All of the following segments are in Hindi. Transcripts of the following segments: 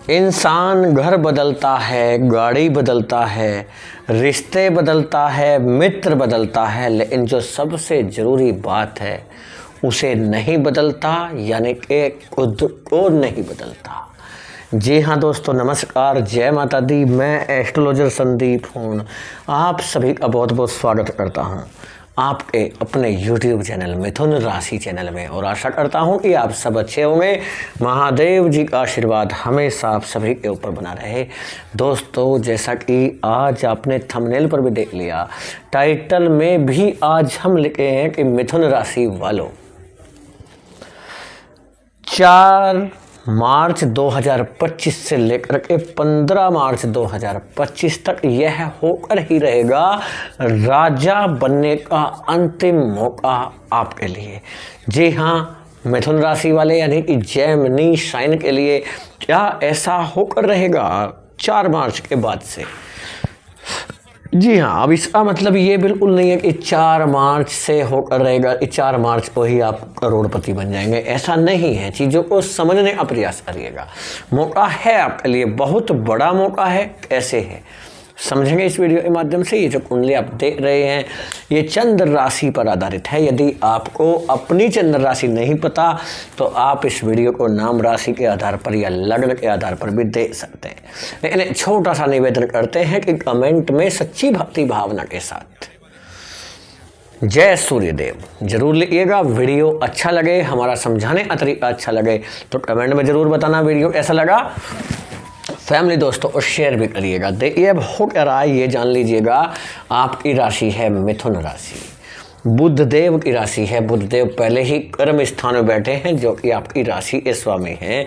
इंसान घर बदलता है, गाड़ी बदलता है, रिश्ते बदलता है, मित्र बदलता है, लेकिन जो सबसे ज़रूरी बात है उसे नहीं बदलता, यानी कि खुद को नहीं बदलता। जी हाँ दोस्तों, नमस्कार, जय माता दी। मैं एस्ट्रोलॉजर संदीप हूँ, आप सभी का बहुत बहुत स्वागत करता हूँ आपके अपने YouTube चैनल मिथुन राशि चैनल में, और आशा करता हूँ कि आप सब अच्छे होंगे। महादेव जी का आशीर्वाद हमेशा आप सभी के ऊपर बना रहे। दोस्तों, जैसा कि आज आपने थंबनेल पर भी देख लिया, टाइटल में भी आज हम लिखे हैं कि मिथुन राशि वालों 4 मार्च 2025 से लेकर के 15 मार्च 2025 तक यह होकर ही रहेगा राजा बनने का अंतिम मौका आपके लिए। जी हाँ, मिथुन राशि वाले यानी कि जेमिनी साइन के लिए क्या ऐसा होकर रहेगा 4 मार्च के बाद से? जी हाँ, अब इसका मतलब ये बिल्कुल नहीं है कि 4 मार्च से होकर रहेगा कि 4 मार्च को ही आप करोड़पति बन जाएंगे। ऐसा नहीं है, चीज़ों को समझने का प्रयास करिएगा। मौका है आपके लिए, बहुत बड़ा मौका है। कैसे है समझेंगे इस वीडियो के माध्यम से। ये जो कुंडली आप देख रहे हैं ये चंद्र राशि पर आधारित है। यदि आपको अपनी चंद्र राशि नहीं पता तो आप इस वीडियो को नाम राशि के आधार पर या लग्न के आधार पर भी देख सकते हैं, लेकिन छोटा सा निवेदन करते हैं कि कमेंट में सच्ची भक्ति भावना के साथ जय सूर्यदेव जरूर लिखिएगा। वीडियो अच्छा लगे, हमारा समझाने का तरीका अच्छा लगे तो कमेंट में जरूर बताना वीडियो कैसा लगा। फैमिली दोस्तों और शेयर भी करिएगा। देखिए अब हो क्या रहा है ये जान लीजिएगा। आपकी राशि है मिथुन राशि, बुध देव की राशि है। बुध देव पहले ही कर्म स्थान में बैठे हैं जो कि आपकी राशि के स्वामी हैं।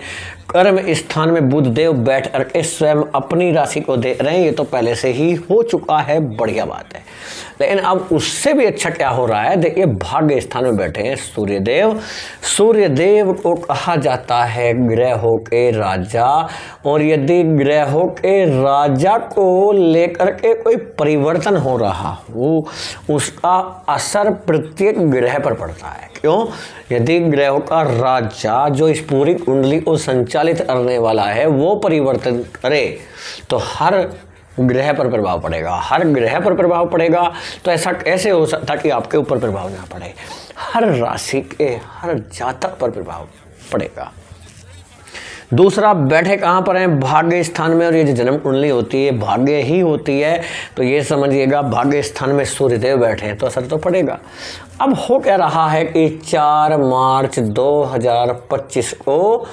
कर्म स्थान में बुध देव बैठ करके स्वयं अपनी राशि को देख रहे हैं। ये तो पहले से ही हो चुका है, बढ़िया बात है। लेकिन अब उससे भी अच्छा क्या हो रहा है, देखिए भाग्य स्थान में बैठे हैं सूर्यदेव। सूर्यदेव को कहा जाता है ग्रहों के राजा, और यदि ग्रहों के राजा को लेकर के कोई परिवर्तन हो रहा हो उसका असर प्रत्येक ग्रह पर पड़ता है। क्यों? यदि ग्रहों का राजा जो इस पूरी कुंडली को संचालित करने वाला है वो परिवर्तन करे तो हर ग्रह पर प्रभाव पड़ेगा। हर ग्रह पर प्रभाव पड़ेगा तो ऐसा कैसे हो सकता कि आपके ऊपर प्रभाव ना पड़े? हर राशि के हर जातक पर प्रभाव पड़ेगा। दूसरा, बैठे कहाँ पर हैं? भाग्य स्थान में, और ये जो जन्म कुंडली होती है भाग्य ही होती है, तो ये समझिएगा भाग्य स्थान में सूर्यदेव बैठे हैं तो असर तो पड़ेगा। अब हो क्या रहा है कि 4 मार्च 2025 को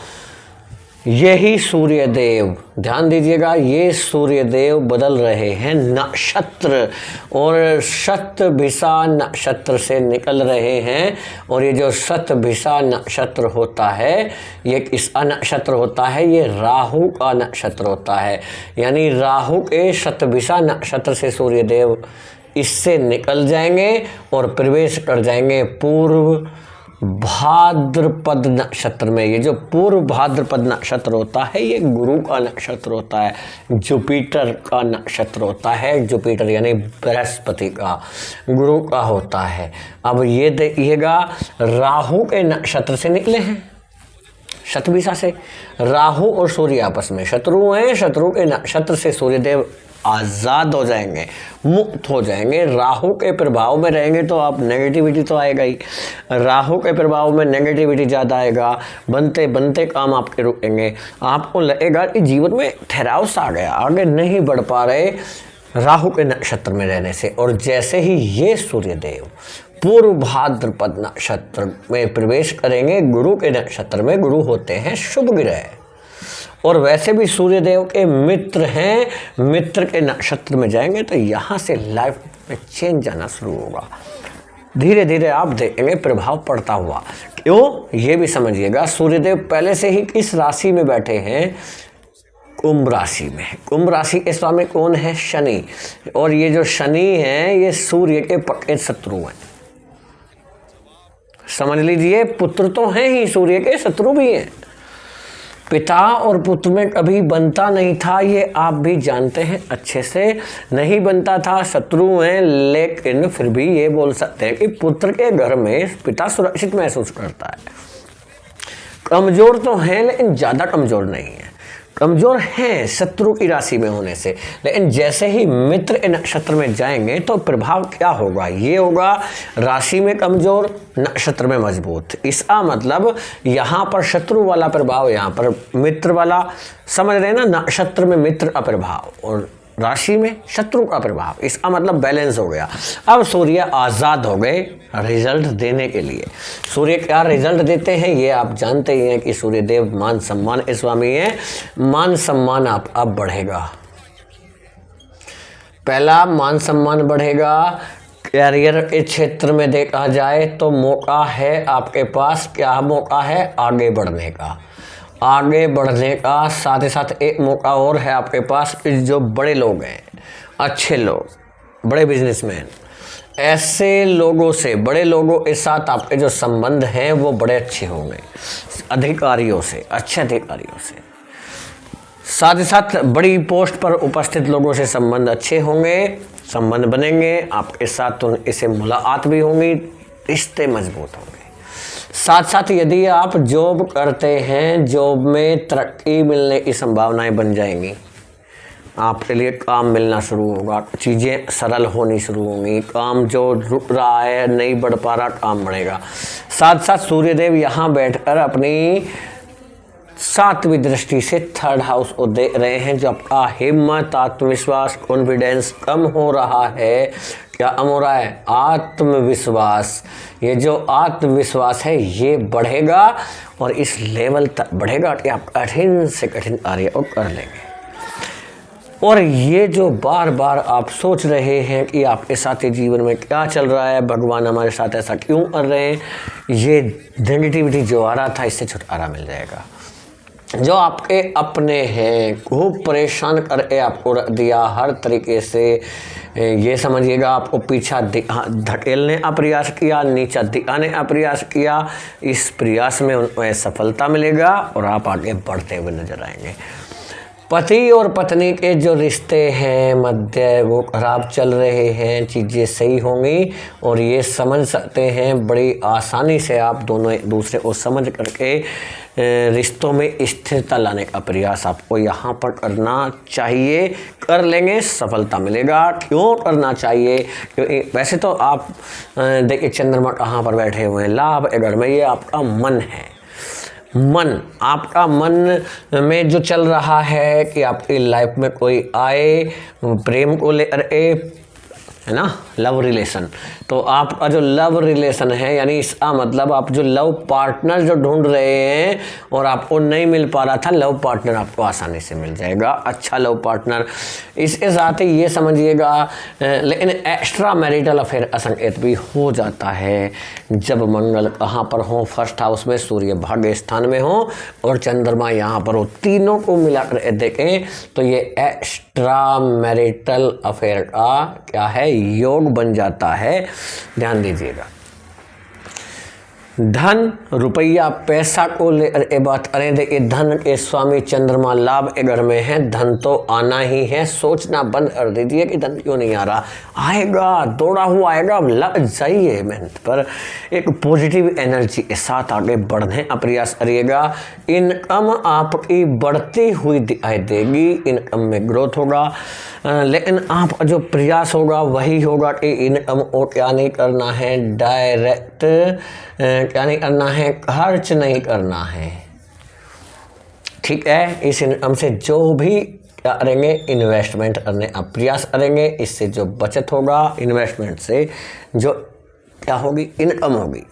यही सूर्यदेव, ध्यान दीजिएगा, ये सूर्यदेव बदल रहे हैं नक्षत्र, और शतभिषा नक्षत्र से निकल रहे हैं। और ये जो शतभिषा नक्षत्र होता है ये किसका नक्षत्र होता है? ये राहु का नक्षत्र होता है। यानी राहु के शतभिषा नक्षत्र से सूर्यदेव इससे निकल जाएंगे और प्रवेश कर जाएंगे पूर्व भाद्रपद नक्षत्र में। ये जो पूर्व भाद्रपद नक्षत्र होता है ये गुरु का नक्षत्र होता है, जुपिटर का नक्षत्र होता है। जुपिटर यानी बृहस्पति का, गुरु का होता है। अब ये देखिएगा राहु के नक्षत्र से निकले हैं, शतभिषा से। राहु और सूर्य आपस में शत्रु हैं। शत्रु के नक्षत्र से सूर्यदेव आज़ाद हो जाएंगे, मुक्त हो जाएंगे। राहु के प्रभाव में रहेंगे तो आप नेगेटिविटी तो आएगा ही। राहु के प्रभाव में नेगेटिविटी ज़्यादा आएगा, बनते बनते काम आपके रुकेंगे। आपको लगेगा कि जीवन में ठहराव सा आ गया, आगे नहीं बढ़ पा रहे राहु के नक्षत्र में रहने से। और जैसे ही ये सूर्यदेव पूर्व भाद्रपद नक्षत्र में प्रवेश करेंगे, गुरु के नक्षत्र में, गुरु होते हैं शुभ ग्रह और वैसे भी सूर्यदेव के मित्र हैं, मित्र के नक्षत्र में जाएंगे तो यहाँ से लाइफ में चेंज आना शुरू होगा। धीरे धीरे आप देखेंगे प्रभाव पड़ता हुआ। क्यों? ये भी समझिएगा, सूर्यदेव पहले से ही किस राशि में बैठे हैं? कुंभ राशि में। कुंभ राशि के स्वामी कौन है? शनि। और ये जो शनि हैं ये सूर्य के पक्के शत्रु हैं। समझ लीजिए, पुत्र तो हैं ही, सूर्य के शत्रु भी हैं। पिता और पुत्र में कभी बनता नहीं था, ये आप भी जानते हैं अच्छे से, नहीं बनता था, शत्रु हैं। लेकिन फिर भी ये बोल सकते हैं कि पुत्र के घर में पिता सुरक्षित महसूस करता है। कमज़ोर तो हैं लेकिन ज़्यादा कमज़ोर नहीं है। कमजोर हैं शत्रु की राशि में होने से, लेकिन जैसे ही मित्र नक्षत्र में जाएंगे तो प्रभाव क्या होगा, ये होगा राशि में कमजोर, नक्षत्र में मजबूत। इसका मतलब यहाँ पर शत्रु वाला प्रभाव, यहाँ पर मित्र वाला, समझ रहे हैं ना, नक्षत्र में मित्र का प्रभाव और राशि में शत्रु का प्रभाव, इसका मतलब बैलेंस हो गया। अब सूर्य आज़ाद हो गए रिजल्ट देने के लिए। सूर्य क्या रिजल्ट देते हैं ये आप जानते ही हैं कि सूर्यदेव मान सम्मान के स्वामी हैं। मान सम्मान आप अब बढ़ेगा, पहला मान सम्मान बढ़ेगा। कैरियर के क्षेत्र में देखा जाए तो मौका है आपके पास, क्या मौका है, आगे बढ़ने का, आगे बढ़ने का। साथ ही साथ एक मौका और है आपके पास, जो बड़े लोग हैं, अच्छे लोग, बड़े बिजनेसमैन, ऐसे लोगों से, बड़े लोगों के साथ आपके जो संबंध हैं वो बड़े अच्छे होंगे, अधिकारियों से, अच्छे अधिकारियों से। साथ ही साथ बड़ी पोस्ट पर उपस्थित लोगों से संबंध अच्छे होंगे, संबंध बनेंगे आपके साथ, तो इसे मुलाकात भी होंगी, रिश्ते मजबूत होंगे। साथ साथ यदि आप जॉब करते हैं, जॉब में तरक्की मिलने की संभावनाएं बन जाएंगी, आपके लिए काम मिलना शुरू होगा, चीज़ें सरल होनी शुरू होंगी, काम जो रुक रहा है, नहीं बढ़ पा रहा, काम बढ़ेगा। साथ साथ सूर्यदेव यहाँ बैठकर अपनी 7वीं दृष्टि से 3rd हाउस को देख रहे हैं, जो आपका हिम्मत, आत्मविश्वास, कॉन्फिडेंस कम हो रहा है। क्या कम हो रहा है, आत्मविश्वास। ये जो आत्मविश्वास है ये बढ़ेगा और इस लेवल तक बढ़ेगा कि आप कठिन से कठिन कार्य को कर लेंगे। और ये जो बार बार आप सोच रहे हैं कि आपके साथ जीवन में क्या चल रहा है, भगवान हमारे साथ ऐसा क्यों कर रहे हैं, ये नेगेटिविटी जो आ रहा था इससे छुटकारा मिल जाएगा। जो आपके अपने हैं खूब परेशान करके आपको रख दिया हर तरीके से, ये समझिएगा आपको पीछा धकेलने का प्रयास किया, नीचा दिखाने का प्रयास किया, इस प्रयास में उन्हें सफलता मिलेगा और आप आगे बढ़ते हुए नजर आएंगे। पति और पत्नी के जो रिश्ते हैं मध्य वो खराब चल रहे हैं, चीज़ें सही होंगी और ये समझ सकते हैं बड़ी आसानी से आप दोनों एक दूसरे को समझ करके रिश्तों में स्थिरता लाने का प्रयास आपको यहाँ पर करना चाहिए, कर लेंगे सफलता मिलेगा। क्यों करना चाहिए, क्योंकि वैसे तो आप देखिए चंद्रमा कहाँ पर बैठे हुए हैं, लाभ अगर में, ये आपका मन है। मन, आपका मन में जो चल रहा है कि आपकी लाइफ में कोई आए प्रेम को लेकर, है ना, लव रिलेशन, तो आपका जो लव रिलेशन है यानी इसका मतलब आप जो लव पार्टनर जो ढूंढ रहे हैं और आपको नहीं मिल पा रहा था, लव पार्टनर आपको आसानी से मिल जाएगा, अच्छा लव पार्टनर। इसके साथ ही ये समझिएगा, लेकिन एक्स्ट्रा मैरिटल अफेयर का संकेत भी हो जाता है जब मंगल कहाँ पर हो, 1st हाउस में, सूर्य भाग्य स्थान में हो और चंद्रमा यहाँ पर हो, तीनों को मिलाकर देखें तो ये एक्स्ट्रा मैरिटल अफेयर का क्या है, योग बन जाता है। ध्यान दीजिएगा, धन रुपया पैसा को लेकर बात करें, देखिए धन के स्वामी चंद्रमा लाभ के घर में है, धन तो आना ही है, सोचना बंद कर दीजिए कि धन क्यों नहीं आ रहा, आएगा, दौड़ा हुआ आएगा, लग जाइए मेहनत पर, एक पॉजिटिव एनर्जी के साथ आगे बढ़ने का प्रयास करिएगा। इनकम आपकी बढ़ती हुई दिखाई देगी, इनकम में ग्रोथ होगा, लेकिन आपका जो प्रयास होगा वही होगा कि इनकम को क्या नहीं करना है, डायरेक्ट क्या नहीं करना है, खर्च नहीं करना है, ठीक है। इस इनकम से जो भी क्या करेंगे, इन्वेस्टमेंट करने का प्रयास करेंगे, इससे जो बचत होगा इन्वेस्टमेंट से जो क्या होगी, इनकम होगी,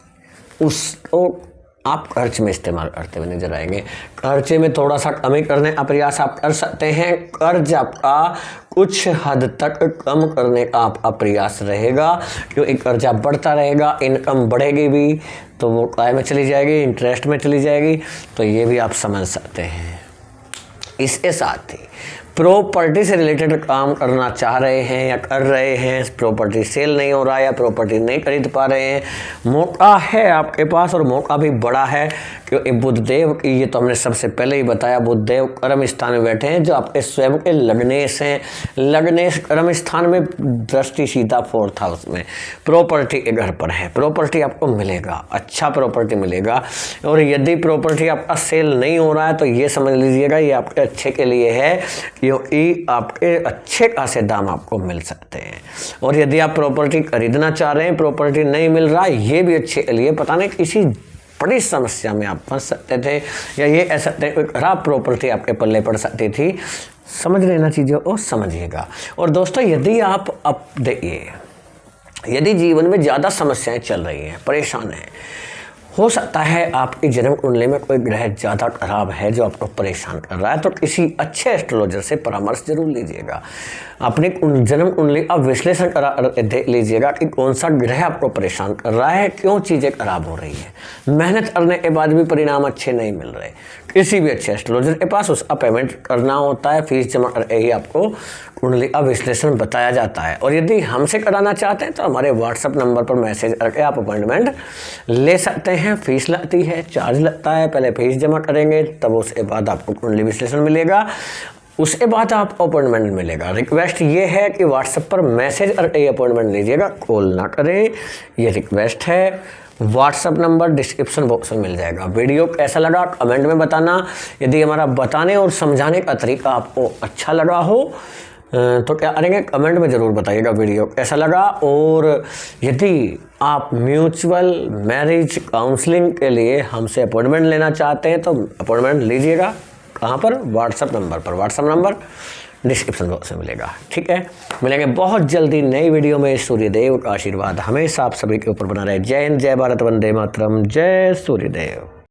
उसको आप खर्च में इस्तेमाल करते हुए नजर आएंगे। खर्चे में थोड़ा सा कमी करने का प्रयास आप कर सकते हैं, कर्ज आपका कुछ हद तक कम करने का आपका प्रयास रहेगा, क्योंकि कर्जा बढ़ता रहेगा, इनकम बढ़ेगी भी तो वो काय में चली जाएगी, इंटरेस्ट में चली जाएगी, तो ये भी आप समझ सकते हैं। इसके साथ ही प्रॉपर्टी से रिलेटेड काम करना चाह रहे हैं या कर रहे हैं, प्रॉपर्टी सेल नहीं हो रहा है या प्रॉपर्टी नहीं खरीद पा रहे हैं, मौका है आपके पास और मौका भी बड़ा है क्योंकि बुधदेव की, ये तो हमने सबसे पहले ही बताया, बुधदेव कर्म स्थान में बैठे हैं जो आपके स्वयं के लग्नेश हैं। लग्नेश कर्म स्थान में दृष्टि सीधा 4th हाउस में प्रॉपर्टी के घर पर है। प्रॉपर्टी आपको मिलेगा, अच्छा प्रॉपर्टी मिलेगा। और यदि प्रॉपर्टी आपका सेल नहीं हो रहा है तो ये समझ लीजिएगा ये आपके अच्छे के लिए है क्योंकि आपके अच्छे खासे दाम आपको मिल सकते हैं। और यदि आप प्रॉपर्टी खरीदना चाह रहे हैं, प्रॉपर्टी नहीं मिल रहा है, ये भी अच्छे के लिए, पता नहीं किसी बड़ी समस्या में आप फंस सकते थे या ये ऐसा कोई खराब प्रॉपर्टी आपके पल्ले पड़ सकती थी, समझ लेना चीज़ों को, समझिएगा। और दोस्तों यदि आप अब देखिए, यदि जीवन में ज़्यादा समस्याएं चल रही हैं, परेशान हैं, हो सकता है आपकी जन्म कुंडली में कोई ग्रह ज़्यादा खराब है जो आपको परेशान कर रहा है, तो किसी अच्छे एस्ट्रोलॉजर से परामर्श जरूर लीजिएगा। अपनी जन्म कुंडली का विश्लेषण करा देख लीजिएगा कि कौन सा ग्रह आपको परेशान कर रहा है, क्यों चीज़ें खराब हो रही है। मेहनत करने के बाद भी परिणाम अच्छे नहीं मिल रहे, किसी भी अच्छे एस्ट्रोलॉजर के पास उसका पेमेंट करना होता है, फीस जमा करके ही आपको कुंडली का विश्लेषण बताया जाता है। और यदि हमसे कराना चाहते हैं तो हमारे व्हाट्सएप नंबर पर मैसेज करके आप अपॉइंटमेंट ले सकते हैं। फीस लगती है, चार्ज लगता है, पहले फीस जमा करेंगे तब उसके बाद आपको कुंडली विश्लेषण मिलेगा, उसके बाद आपको अपॉइंटमेंट मिलेगा। रिक्वेस्ट ये है कि व्हाट्सएप पर मैसेज करके अपॉइंटमेंट लीजिएगा, कॉल ना करें, ये रिक्वेस्ट है। व्हाट्सएप नंबर डिस्क्रिप्शन बॉक्स में मिल जाएगा। वीडियो कैसा लगा कमेंट में बताना। यदि हमारा बताने और समझाने का तरीका आपको अच्छा लगा हो तो क्या करेंगे, कमेंट में ज़रूर बताइएगा वीडियो कैसा लगा। और यदि आप म्यूचुअल मैरिज काउंसलिंग के लिए हमसे अपॉइंटमेंट लेना चाहते हैं तो अपॉइंटमेंट लीजिएगा। कहाँ पर? व्हाट्सएप नंबर पर। व्हाट्सएप नंबर डिस्क्रिप्शन बॉक्स में मिलेगा। ठीक है, मिलेंगे बहुत जल्दी नई वीडियो में। सूर्यदेव का आशीर्वाद हमेशा आप सभी के ऊपर बना रहे। जय हिंद, जय भारत, वंदे मातरम, जय सूर्यदेव।